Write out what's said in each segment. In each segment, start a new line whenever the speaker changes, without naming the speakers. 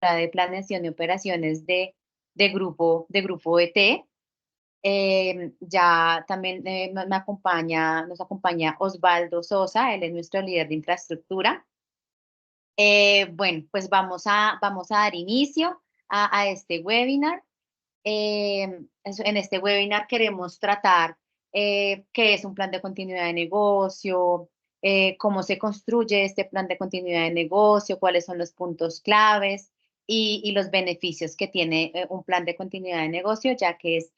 de planeación y operaciones de Grupo ET. Ya también nos acompaña Osvaldo Sosa, él es nuestro líder de infraestructura. Bueno, pues vamos a dar inicio a este webinar. En este webinar queremos tratar qué es un plan de continuidad de negocio, cómo se construye este plan de continuidad de negocio, cuáles son los puntos claves y los beneficios que tiene un plan de continuidad de negocio, ya que es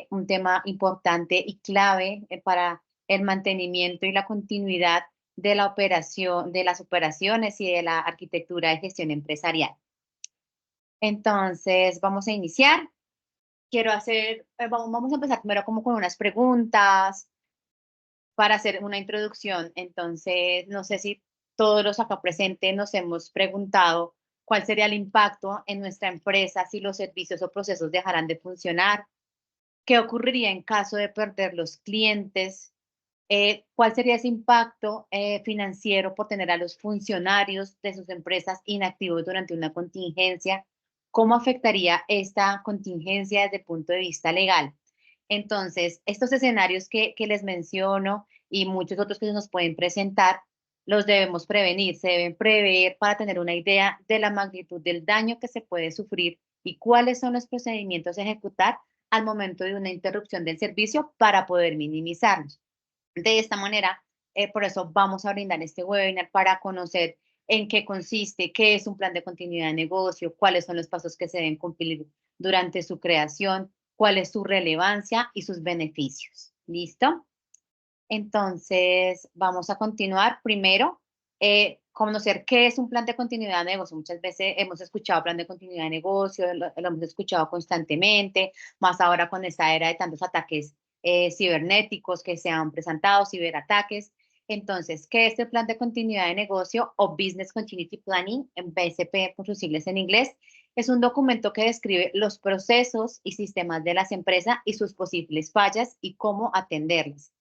un tema importante y clave para el mantenimiento y la continuidad de la operación, de las operaciones y de la arquitectura de gestión empresarial. Entonces, vamos a iniciar. Vamos a empezar primero como con unas preguntas para hacer una introducción. Entonces, no sé si todos los acá presentes nos hemos preguntado cuál sería el impacto en nuestra empresa si los servicios o procesos dejaran de funcionar, qué ocurriría en caso de perder los clientes, cuál sería ese impacto financiero por tener a los funcionarios de sus empresas inactivos durante una contingencia, cómo afectaría esta contingencia desde el punto de vista legal. Entonces, estos escenarios que les menciono y muchos otros que se nos pueden presentar, los debemos prevenir, se deben prever para tener una idea de la magnitud del daño que se puede sufrir y cuáles son los procedimientos a ejecutar al momento de una interrupción del servicio para poder minimizarlos. De esta manera, por eso vamos a brindar este webinar para conocer en qué consiste, qué es un plan de continuidad de negocio, cuáles son los pasos que se deben cumplir durante su creación, cuál es su relevancia y sus beneficios. ¿Listo? Entonces, vamos a continuar. Primero, conocer qué es un plan de continuidad de negocio. Muchas veces hemos escuchado plan de continuidad de negocio, lo hemos escuchado constantemente, más ahora con esta era de tantos ataques cibernéticos que se han presentado, ciberataques. Entonces, ¿qué es el plan de continuidad de negocio o Business Continuity Planning, en BCP por sus siglas en inglés? Es un documento que describe los procesos y sistemas de las empresas y sus posibles fallas y cómo atenderlas.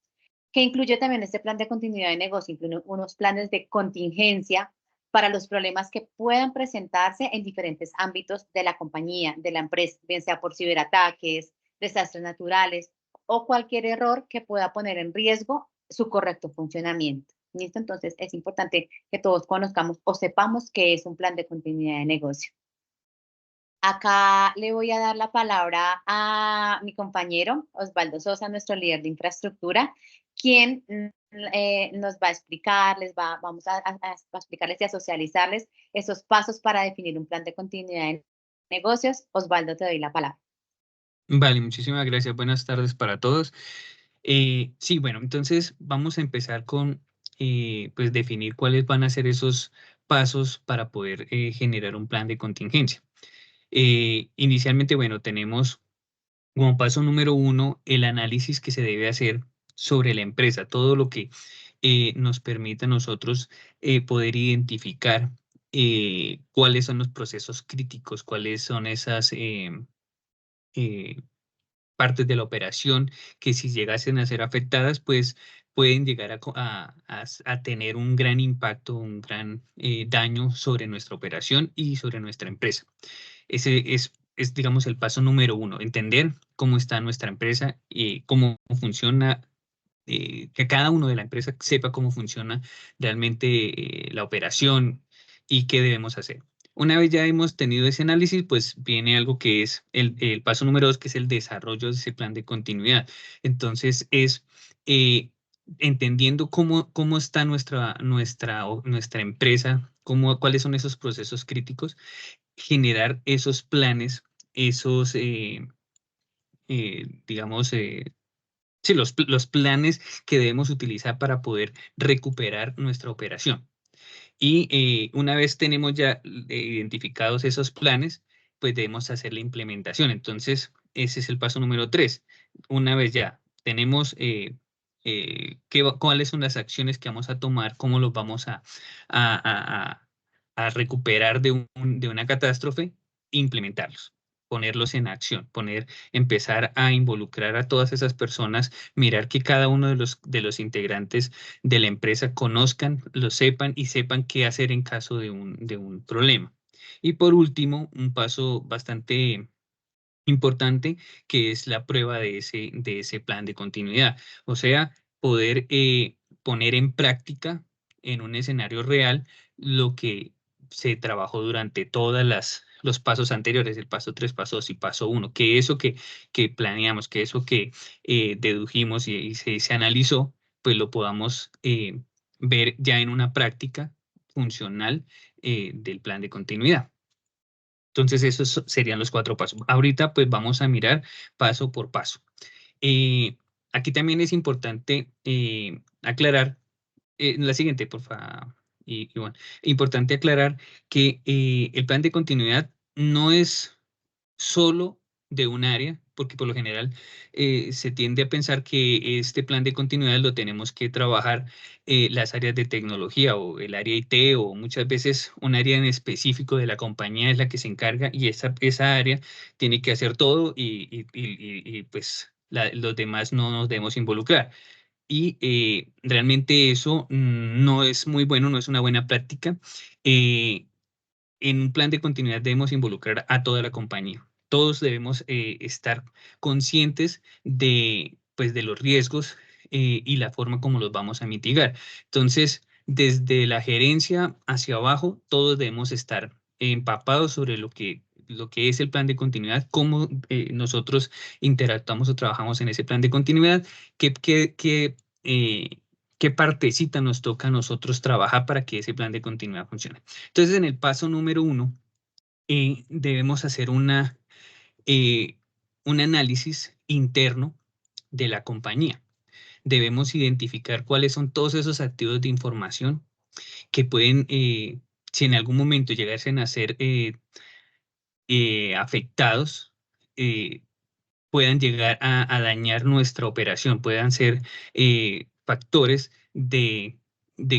Que incluye también este plan de continuidad de negocio, incluye unos planes de contingencia para los problemas que puedan presentarse en diferentes ámbitos de la compañía, de la empresa, bien sea por ciberataques, desastres naturales o cualquier error que pueda poner en riesgo su correcto funcionamiento. ¿Listo? Entonces es importante que todos conozcamos o sepamos qué es un plan de continuidad de negocio. Acá le voy a dar la palabra a mi compañero Osvaldo Sosa, nuestro líder de infraestructura, quien nos va a explicar, vamos a explicarles y a socializarles esos pasos para definir un plan de continuidad de negocios. Osvaldo, te doy la palabra.
Vale, muchísimas gracias. Buenas tardes para todos. Sí, bueno, entonces vamos a empezar con pues definir cuáles van a ser esos pasos para poder generar un plan de contingencia. Inicialmente, bueno, tenemos como paso número 1 el análisis que se debe hacer sobre la empresa, todo lo que nos permite a nosotros poder identificar cuáles son los procesos críticos, cuáles son esas eh, partes de la operación que si llegasen a ser afectadas, pues pueden llegar a tener un gran impacto, un gran daño sobre nuestra operación y sobre nuestra empresa. Ese es, digamos, el paso número 1, entender cómo está nuestra empresa y cómo funciona, que cada uno de la empresa sepa cómo funciona realmente la operación y qué debemos hacer. Una vez ya hemos tenido ese análisis, pues viene algo que es el paso número 2, que es el desarrollo de ese plan de continuidad. Entonces es entendiendo cómo está nuestra empresa, cuáles son esos procesos críticos, generar esos planes, esos, digamos, sí, los planes que debemos utilizar para poder recuperar nuestra operación. Y una vez tenemos ya identificados esos planes, pues debemos hacer la implementación. Entonces, ese es el paso número 3. Una vez ya tenemos cuáles son las acciones que vamos a tomar, cómo los vamos a, a, a recuperar de una catástrofe, implementarlos, ponerlos en acción, empezar a involucrar a todas esas personas, mirar que cada uno de los integrantes de la empresa conozcan, lo sepan y sepan qué hacer en caso de un problema. Y por último, un paso bastante importante, que es la prueba de ese plan de continuidad. O sea, poder poner en práctica en un escenario real lo que se trabajó durante los pasos anteriores, el paso 3, paso 2 y paso 1, que eso que planeamos, que eso que dedujimos y se analizó, pues lo podamos ver ya en una práctica funcional del plan de continuidad. Entonces, esos serían los 4 pasos. Ahorita, pues vamos a mirar paso por paso. Aquí también es importante aclarar, la siguiente, por favor, Iván. Importante aclarar que el plan de continuidad no es solo de un área, porque por lo general se tiende a pensar que este plan de continuidad lo tenemos que trabajar las áreas de tecnología o el área IT, o muchas veces un área en específico de la compañía es la que se encarga, y esa área tiene que hacer todo y pues los demás no nos debemos involucrar. Y realmente eso no es muy bueno, no es una buena práctica. En un plan de continuidad debemos involucrar a toda la compañía. Todos debemos estar conscientes pues, de los riesgos y la forma como los vamos a mitigar. Entonces, desde la gerencia hacia abajo, todos debemos estar empapados sobre lo que es el plan de continuidad, cómo nosotros interactuamos o trabajamos en ese plan de continuidad, eh, qué partecita nos toca a nosotros trabajar para que ese plan de continuidad funcione. Entonces, en el paso número 1, debemos hacer un análisis interno de la compañía. Debemos identificar cuáles son todos esos activos de información que pueden, si en algún momento llegasen a ser afectados, puedan llegar a dañar nuestra operación, puedan ser factores de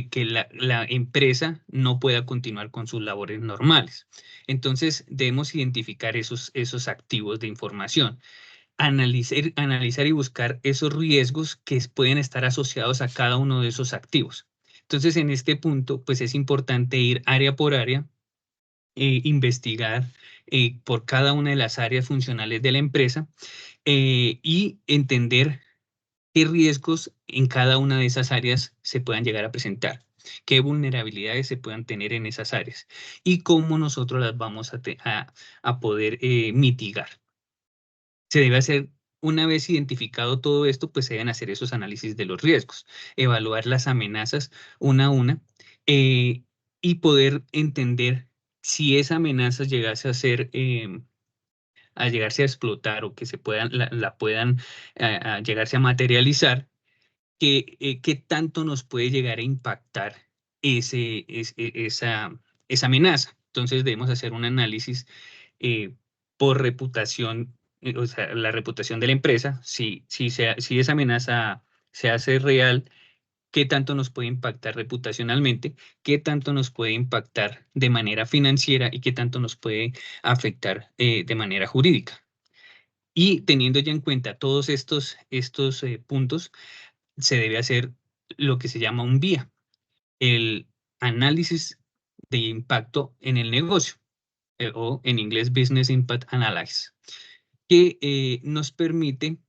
que la empresa no pueda continuar con sus labores normales. Entonces, debemos identificar esos activos de información, analizar y buscar esos riesgos que pueden estar asociados a cada uno de esos activos. Entonces, en este punto, pues es importante ir área por área, investigar por cada una de las áreas funcionales de la empresa y entender qué riesgos en cada una de esas áreas se puedan llegar a presentar, qué vulnerabilidades se puedan tener en esas áreas y cómo nosotros las vamos a poder mitigar. Se debe hacer, una vez identificado todo esto, pues se deben hacer esos análisis de los riesgos, evaluar las amenazas una a una y poder entender si esa amenaza llegase a ser a llegarse a explotar o que se puedan, la puedan a llegarse a materializar, qué tanto nos puede llegar a impactar esa amenaza. Entonces debemos hacer un análisis por reputación, o sea, la reputación de la empresa, si esa amenaza se hace real, qué tanto nos puede impactar reputacionalmente, qué tanto nos puede impactar de manera financiera y qué tanto nos puede afectar de manera jurídica. Y teniendo ya en cuenta todos estos puntos, se debe hacer lo que se llama un BIA, el análisis de impacto en el negocio, o en inglés Business Impact Analysis, que nos permite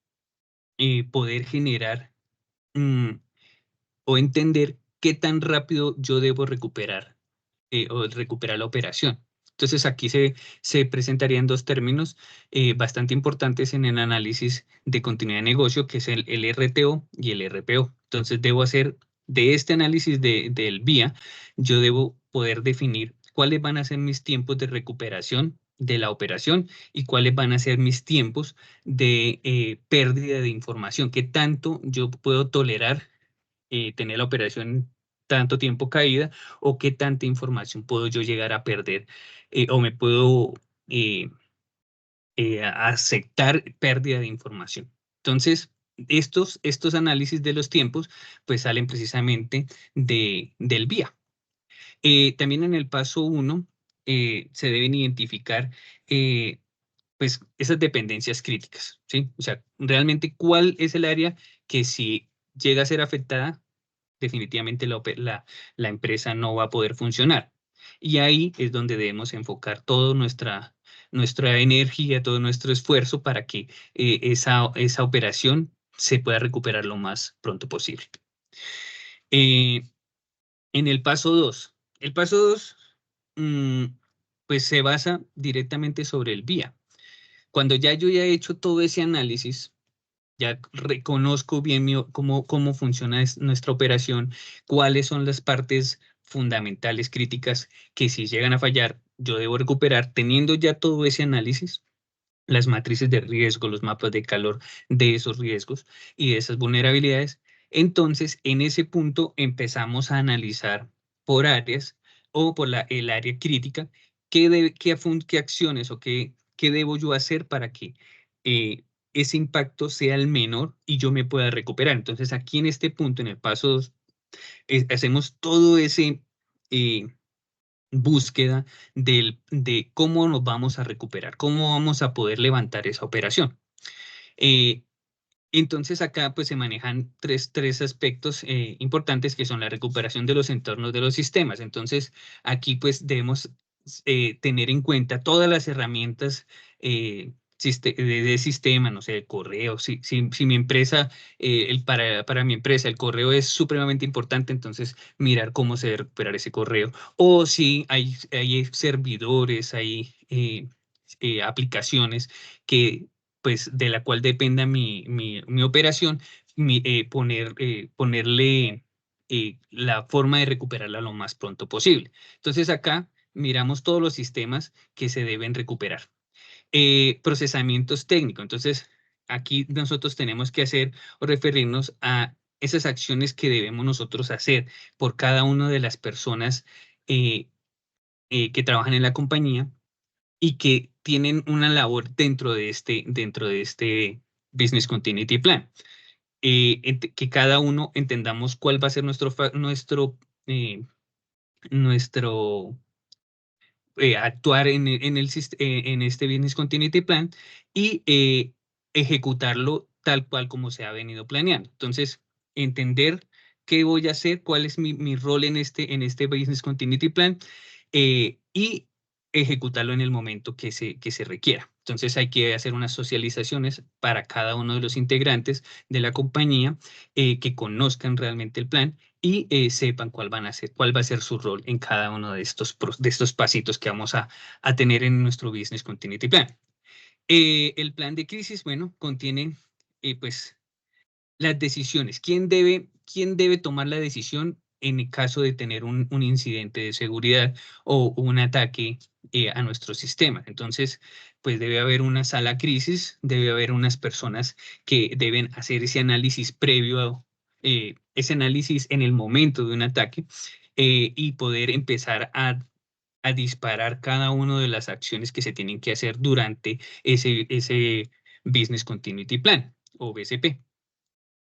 poder generar o entender qué tan rápido yo debo recuperar o recuperar la operación. Entonces aquí se presentarían dos términos bastante importantes en el análisis de continuidad de negocio, que es el RTO y el RPO. Entonces debo hacer de este análisis del BIA, yo debo poder definir cuáles van a ser mis tiempos de recuperación de la operación y cuáles van a ser mis tiempos de pérdida de información, qué tanto yo puedo tolerar tener la operación tanto tiempo caída, o qué tanta información puedo yo llegar a perder o me puedo eh, aceptar pérdida de información. Entonces, estos análisis de los tiempos pues salen precisamente del BIA. También en el paso 1 se deben identificar pues esas dependencias críticas, ¿sí? O sea, realmente cuál es el área que si llega a ser afectada, definitivamente la empresa no va a poder funcionar. Y ahí es donde debemos enfocar toda nuestra energía, todo nuestro esfuerzo para que esa operación se pueda recuperar lo más pronto posible. En el paso 2. El paso 2, pues se basa directamente sobre el vía. Cuando ya yo ya he hecho todo ese análisis, ya reconozco bien cómo funciona nuestra operación, cuáles son las partes fundamentales, críticas, que si llegan a fallar, yo debo recuperar, teniendo ya todo ese análisis, las matrices de riesgo, los mapas de calor de esos riesgos y de esas vulnerabilidades. Entonces, en ese punto empezamos a analizar por áreas o por el área crítica, qué acciones o qué debo yo hacer para que ese impacto sea el menor y yo me pueda recuperar. Entonces, aquí en este punto, en el paso 2, hacemos todo ese búsqueda de cómo nos vamos a recuperar, cómo vamos a poder levantar esa operación. Entonces acá pues se manejan tres aspectos importantes, que son la recuperación de los entornos de los sistemas. Entonces aquí pues debemos tener en cuenta todas las herramientas de sistema, no sé, el correo. Si mi empresa, para mi empresa el correo es supremamente importante, entonces mirar cómo se debe recuperar ese correo. O si hay servidores, hay aplicaciones que pues de la cual dependa mi operación, ponerle la forma de recuperarla lo más pronto posible. Entonces acá miramos todos los sistemas que se deben recuperar. Procesamientos técnicos. Entonces aquí nosotros tenemos que hacer o referirnos a esas acciones que debemos nosotros hacer por cada una de las personas que trabajan en la compañía y que tienen una labor dentro de este Business Continuity Plan. Que cada uno entendamos cuál va a ser nuestro actuar en este Business Continuity Plan y ejecutarlo tal cual como se ha venido planeando. Entonces, entender qué voy a hacer, cuál es mi rol en este Business Continuity Plan y ejecutarlo en el momento que se requiera. Entonces hay que hacer unas socializaciones para cada uno de los integrantes de la compañía que conozcan realmente el plan y sepan cuál va a ser su rol en cada uno de estos pasitos que vamos a tener en nuestro Business Continuity Plan. El plan de crisis, bueno, contiene pues las decisiones. ¿Quién debe tomar la decisión en el caso de tener un incidente de seguridad o un ataque a nuestro sistema? Entonces, pues debe haber una sala crisis, debe haber unas personas que deben hacer ese análisis previo, ese análisis en el momento de un ataque y poder empezar a disparar cada una de las acciones que se tienen que hacer durante ese Business Continuity Plan o BCP.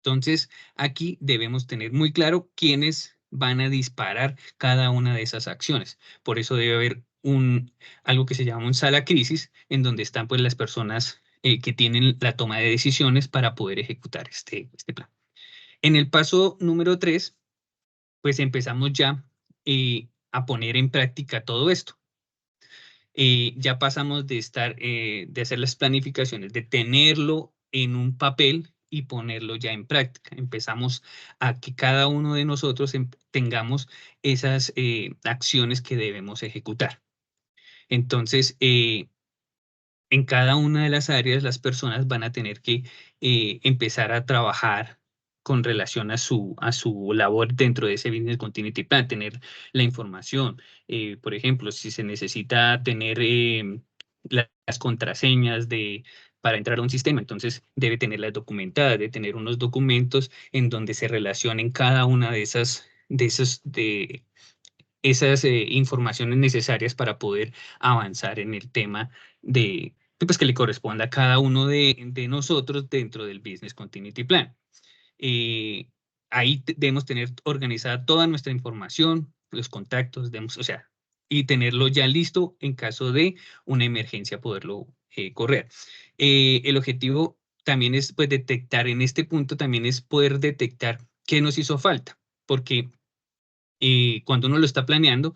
Entonces, aquí debemos tener muy claro quiénes van a disparar cada una de esas acciones. Por eso debe haber algo que se llama un sala crisis, en donde están pues las personas que tienen la toma de decisiones para poder ejecutar este plan. En el paso número 3, pues empezamos ya a poner en práctica todo esto. Ya pasamos de hacer las planificaciones, de tenerlo en un papel y ponerlo ya en práctica. Empezamos a que cada uno de nosotros tengamos esas acciones que debemos ejecutar. Entonces, en cada una de las áreas, las personas van a tener que empezar a trabajar con relación a su labor dentro de ese Business Continuity Plan, tener la información. Por ejemplo, si se necesita tener las contraseñas para entrar a un sistema, entonces debe tenerlas documentadas, debe tener unos documentos en donde se relacionen cada una de esas informaciones necesarias para poder avanzar en el tema pues, que le corresponda a cada uno de nosotros dentro del Business Continuity Plan. Ahí debemos tener organizada toda nuestra información, los contactos, y tenerlo ya listo en caso de una emergencia, poderlo correr. El objetivo también es pues, detectar, en este punto también es poder detectar qué nos hizo falta, porque cuando uno lo está planeando,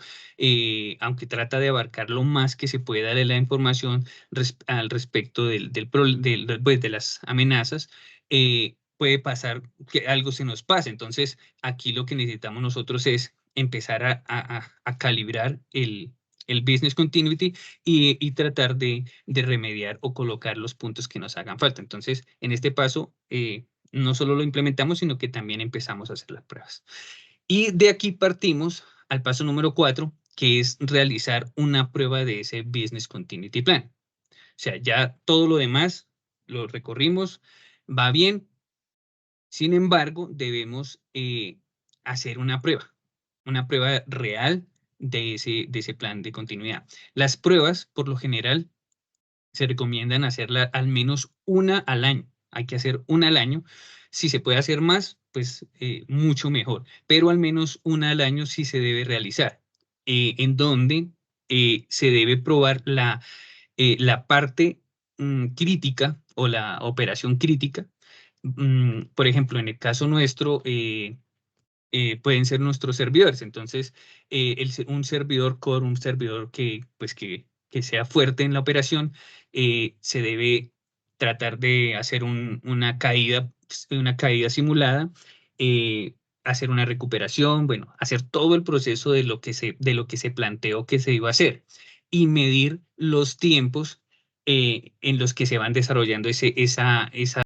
aunque trata de abarcar lo más que se pueda de la información al respecto pues, de las amenazas, puede pasar que algo se nos pase. Entonces, aquí lo que necesitamos nosotros es empezar a calibrar el business continuity y tratar de remediar o colocar los puntos que nos hagan falta. Entonces, en este paso, no solo lo implementamos, sino que también empezamos a hacer las pruebas. Y de aquí partimos al paso número 4, que es realizar una prueba de ese Business Continuity Plan. O sea, ya todo lo demás lo recorrimos, va bien. Sin embargo, debemos hacer una prueba real de ese plan de continuidad. Las pruebas, por lo general, se recomiendan hacerla al menos una al año. Hay que hacer una al año. Si se puede hacer más, pues mucho mejor. Pero al menos una al año sí se debe realizar, en donde se debe probar la parte crítica o la operación crítica. Por ejemplo, en el caso nuestro, pueden ser nuestros servidores. Entonces, un servidor core, un servidor pues, que sea fuerte en la operación, se debe tratar de hacer una caída simulada, hacer una recuperación, bueno, hacer todo el proceso de lo que se planteó que se iba a hacer y medir los tiempos en los que se van desarrollando esa